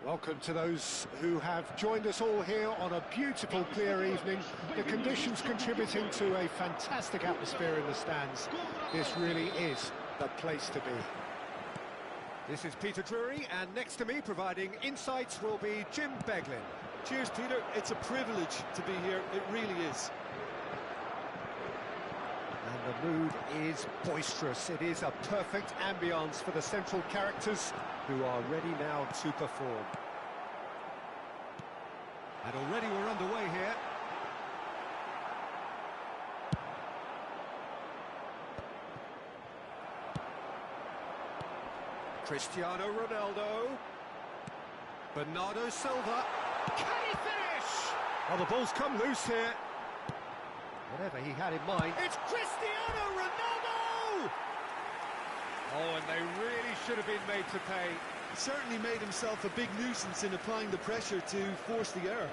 Welcome to those who have joined us all here on a beautiful, clear evening. The conditions contributing to a fantastic atmosphere in the stands. This really is the place to be. This is Peter Drury, and next to me, providing insights, will be Jim Beglin. Cheers, Peter. It's a privilege to be here. It really is. And the mood is boisterous. It is a perfect ambience for the central characters who are ready now to perform. And already we're underway here. Cristiano Ronaldo. Bernardo Silva. Can he finish? Well, the ball's come loose here. Whatever he had in mind. It's Cristiano Ronaldo! Oh, and they really should have been made to pay. He certainly made himself a big nuisance in applying the pressure to force the error.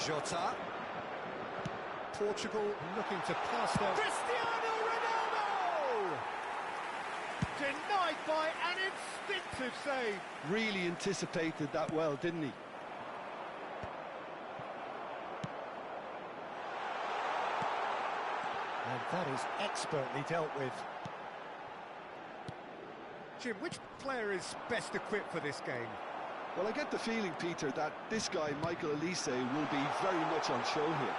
Jota. Portugal looking to pass their... Cristiano Ronaldo! Denied by an instinctive save. Really anticipated that well, didn't he? And that is expertly dealt with. Jim, which player is best equipped for this game? Well, I get the feeling, Peter, that this guy, Michael Olise, will be very much on show here.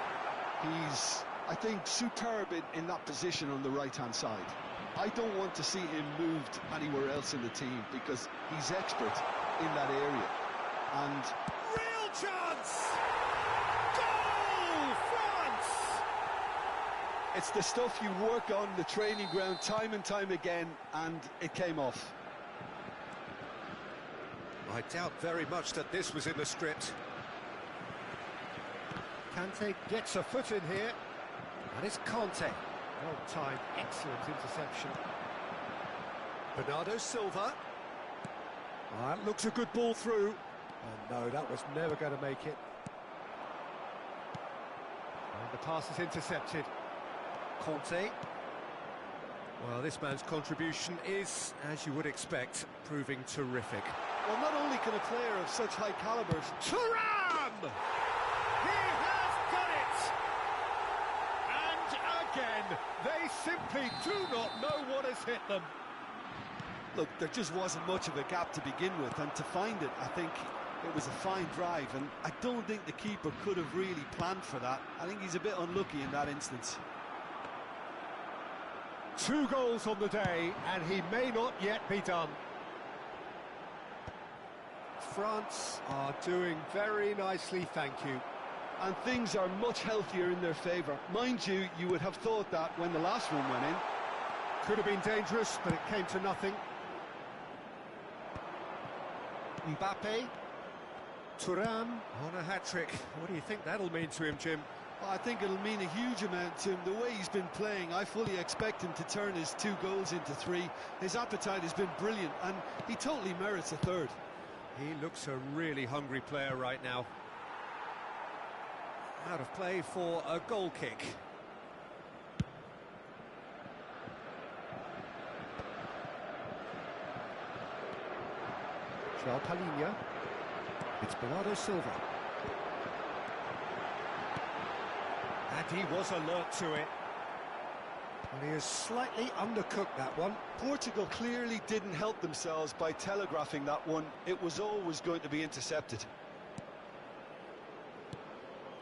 He's, I think, superb in that position on the right-hand side. I don't want to see him moved anywhere else in the team because he's expert in that area. And... real chance! Goal, France! It's the stuff you work on the training ground time and time again, and it came off. I doubt very much that this was in the script. Kante gets a foot in here, and it's Conte. Well-timed, excellent interception. Bernardo Silva. That looks a good ball through. And no, that was never going to make it. And the pass is intercepted. Conte. Well, this man's contribution is, as you would expect, proving terrific. Well, not only can a player of such high calibre... Thuram! He has done it! And again, they simply do not know what has hit them. Look, there just wasn't much of a gap to begin with, and to find it, I think it was a fine drive, and I don't think the keeper could have really planned for that. I think he's a bit unlucky in that instance. 2 goals on the day, and he may not yet be done. France are doing very nicely, thank you. And things are much healthier in their favour. Mind you, you would have thought that when the last one went in. Could have been dangerous, but it came to nothing. Mbappe. Thuram on a hat-trick. What do you think that'll mean to him, Jim? Well, I think it'll mean a huge amount to him. The way he's been playing, I fully expect him to turn his 2 goals into 3. His appetite has been brilliant, and he totally merits a 3rd. He looks a really hungry player right now. Out of play for a goal kick. João Palhinha. It's Bernardo Silva. And he was alert to it. And he has slightly undercooked that one. Portugal clearly didn't help themselves by telegraphing that one. It was always going to be intercepted.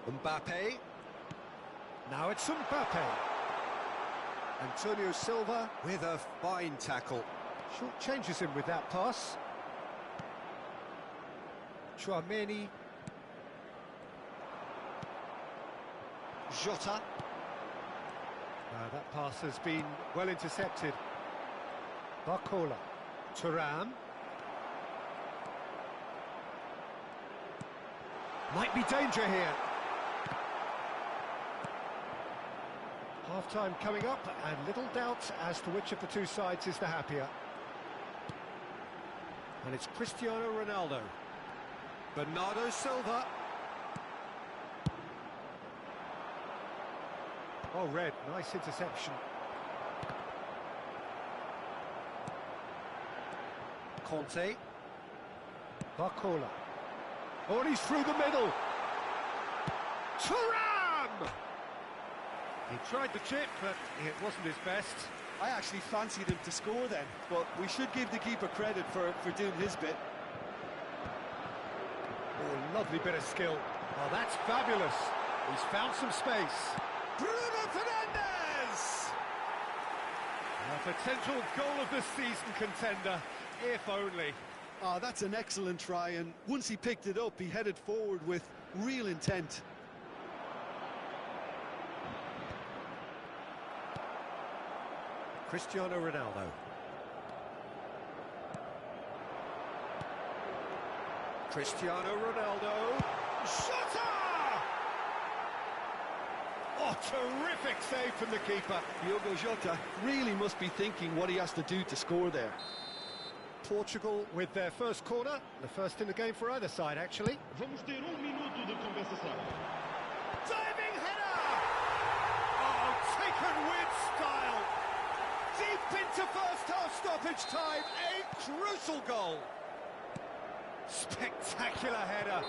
Mbappe. Now it's Mbappe. Antonio Silva with a fine tackle. Short changes him with that pass. Chouameni. Jota. That pass has been well intercepted. Barcola. Thuram. Might be danger here. Half-time coming up, and little doubt as to which of the two sides is the happier. And it's Cristiano Ronaldo. Bernardo Silva. Oh, Red, nice interception. Conte. Barcola. Oh, and he's through the middle. Thuram! He tried the chip, but it wasn't his best. I actually fancied him to score then, but we should give the keeper credit for doing his bit. Oh, lovely bit of skill. Oh, that's fabulous. He's found some space. Bruno Fernandes! A potential goal of the season contender, if only. Oh, that's an excellent try, and once he picked it up, he headed forward with real intent. Cristiano Ronaldo. Cristiano Ronaldo. Shutter! Oh, terrific save from the keeper. Diogo Jota really must be thinking what he has to do to score there. Portugal with their first corner, the first in the game for either side, actually. Vamos ter minuto de compensação. Diving header! Oh, taken with style. Deep into first half stoppage time, a crucial goal. Spectacular header.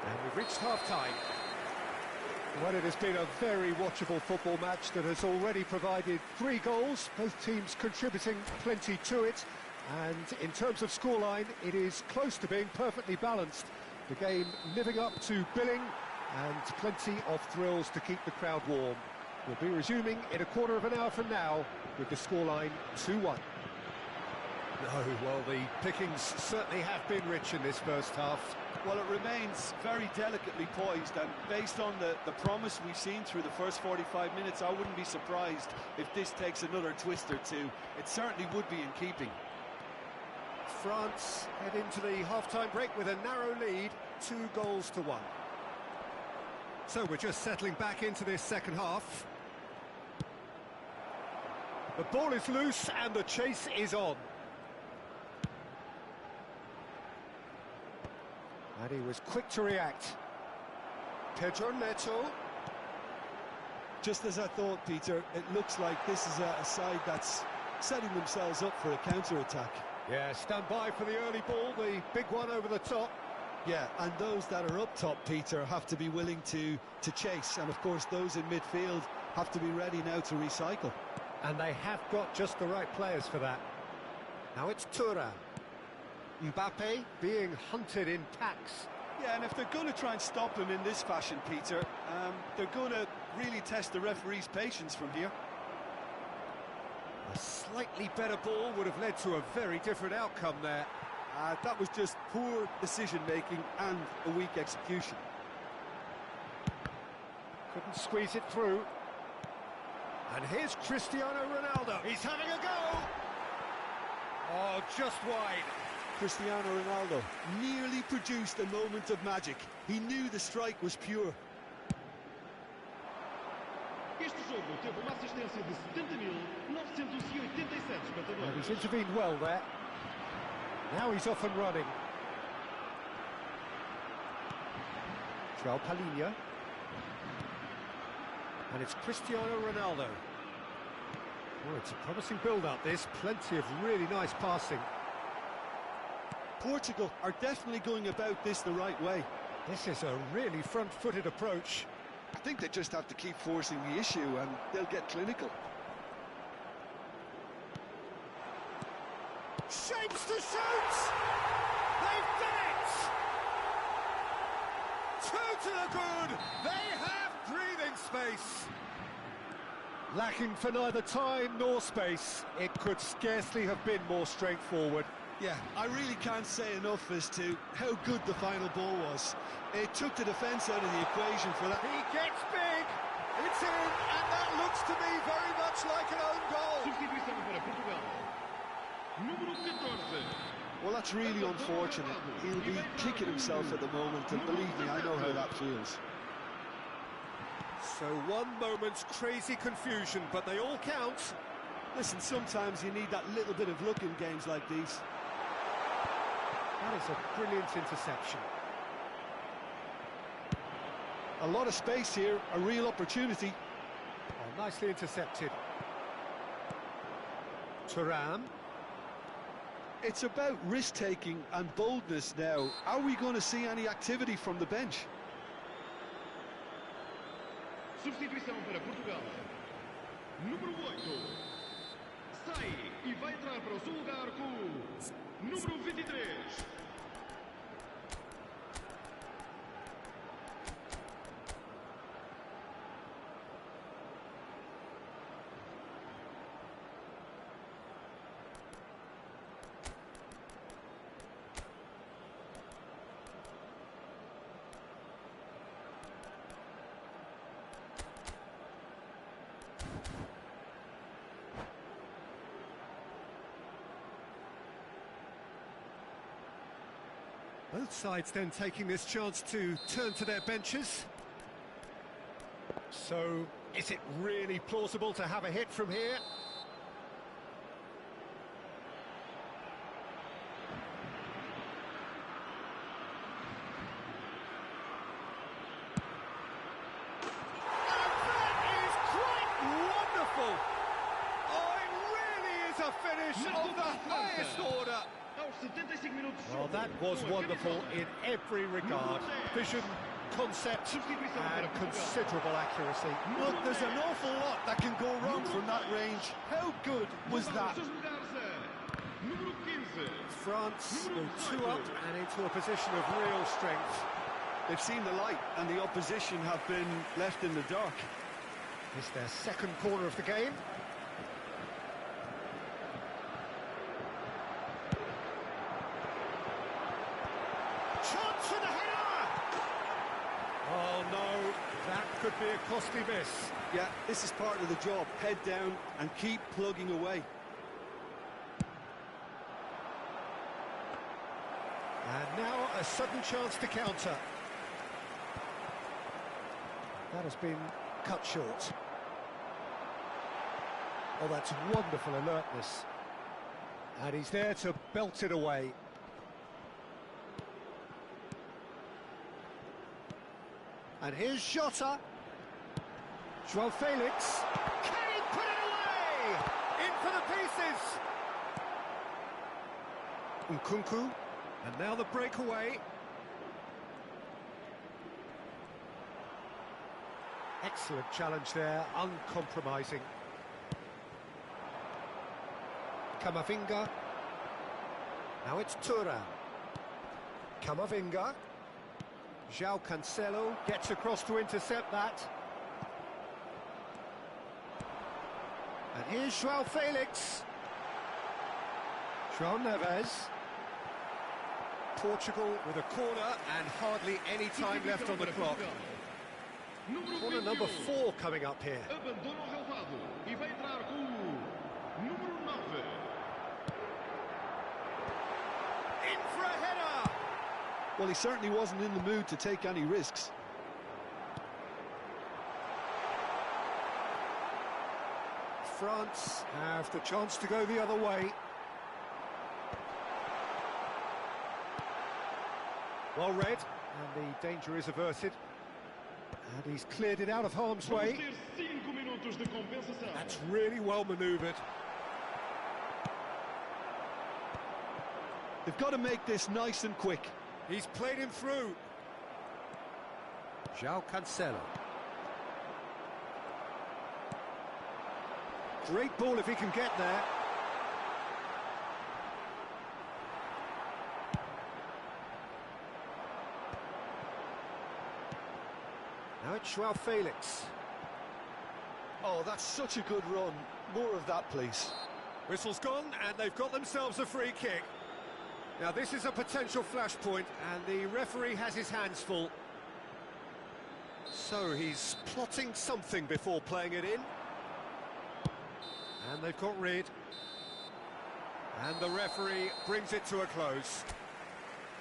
And we've reached half-time. Well, it has been a very watchable football match that has already provided 3 goals, both teams contributing plenty to it. And in terms of scoreline, it is close to being perfectly balanced. The game living up to billing and plenty of thrills to keep the crowd warm. We'll be resuming in a quarter of an hour from now with the scoreline 2-1. No, well, the pickings certainly have been rich in this first half. Well, it remains very delicately poised, and based on the promise we've seen through the first 45 minutes, I wouldn't be surprised if this takes another twist or two. It certainly would be in keeping. France head into the half-time break with a narrow lead, 2-1. So we're just settling back into this second half. The ball is loose and the chase is on. And he was quick to react. Pedro Neto. Just as I thought, Peter, it looks like this is a side that's setting themselves up for a counter-attack. Yeah, stand by for the early ball, the big one over the top. Yeah, and those that are up top, Peter, have to be willing to chase. And, of course, those in midfield have to be ready now to recycle. And they have got just the right players for that. Now it's Thuram. Mbappe being hunted in packs. Yeah, and if they're going to try and stop him in this fashion, Peter, they're going to really test the referee's patience from here. A slightly better ball would have led to a very different outcome there. That was just poor decision-making and a weak execution. Couldn't squeeze it through. And here's Cristiano Ronaldo. He's having a go. Oh, just wide. Cristiano Ronaldo nearly produced a moment of magic. He knew the strike was pure. Este jogo teve uma assistência de 70.987 espectadores. And he's intervened well there. Now he's off and running. João Palhinha. And it's Cristiano Ronaldo. Oh, it's a promising build-up, this. Plenty of really nice passing. Portugal are definitely going about this the right way. This is a really front-footed approach. I think they just have to keep forcing the issue and they'll get clinical. Shapes to shoot! They've done it! 2 to the good! They have breathing space! Lacking for neither time nor space, it could scarcely have been more straightforward. Yeah, I really can't say enough as to how good the final ball was. It took the defence out of the equation for that. He gets big! It's in, and that looks to me very much like an own goal. Substituição para Portugal. Número 14. Well, that's really unfortunate. He'll be kicking himself at the moment, and believe me, I know how that feels. So one moment's crazy confusion, but they all count. Listen, sometimes you need that little bit of luck in games like these. That is a brilliant interception. A lot of space here, a real opportunity. Oh, nicely intercepted. Thuram. It's about risk-taking and boldness now. Are we going to see any activity from the bench? Substituição para Portugal. Número 8. Sai e vai entrar para o seu lugar com o número 23. Both sides then taking this chance to turn to their benches. So, is it really plausible to have a hit from here? That is quite wonderful! Oh, it really is a finish of the highest order! Well, that was wonderful in every regard. Vision, concept, and considerable accuracy. Look, there's an awful lot that can go wrong from that range. How good was that? France go 2 up and into a position of real strength. They've seen the light, and the opposition have been left in the dark. It's their second corner of the game. Chance for the header! Oh no, that could be a costly miss. Yeah, this is part of the job. Head down and keep plugging away. And now a sudden chance to counter. That has been cut short. Oh, that's wonderful alertness. And he's there to belt it away. And here's Jota. João Felix. Can he put it away? In for the pieces. Nkunku. And now the breakaway. Excellent challenge there, uncompromising. Camavinga. Now it's Thuram. Camavinga. João Cancelo gets across to intercept that. And here's João Felix. João Neves. Portugal with a corner and hardly any time left on the clock. Corner number 4 coming up here. Abandona o relvado e vai entrar com o número 9. In for a header! Well, he certainly wasn't in the mood to take any risks. France have the chance to go the other way. Well read, and the danger is averted. And he's cleared it out of harm's way. That's really well manoeuvred. They've got to make this nice and quick. He's played him through. João Cancelo. Great ball if he can get there. Now it's João Felix. Oh, that's such a good run. More of that, please. Whistle's gone, and they've got themselves a free kick. Now, this is a potential flashpoint, and the referee has his hands full. So, he's plotting something before playing it in. And they've got rid. And the referee brings it to a close.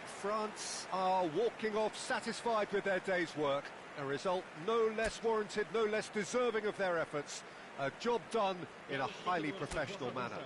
France are walking off satisfied with their day's work. A result no less warranted, no less deserving of their efforts. A job done in a highly professional manner.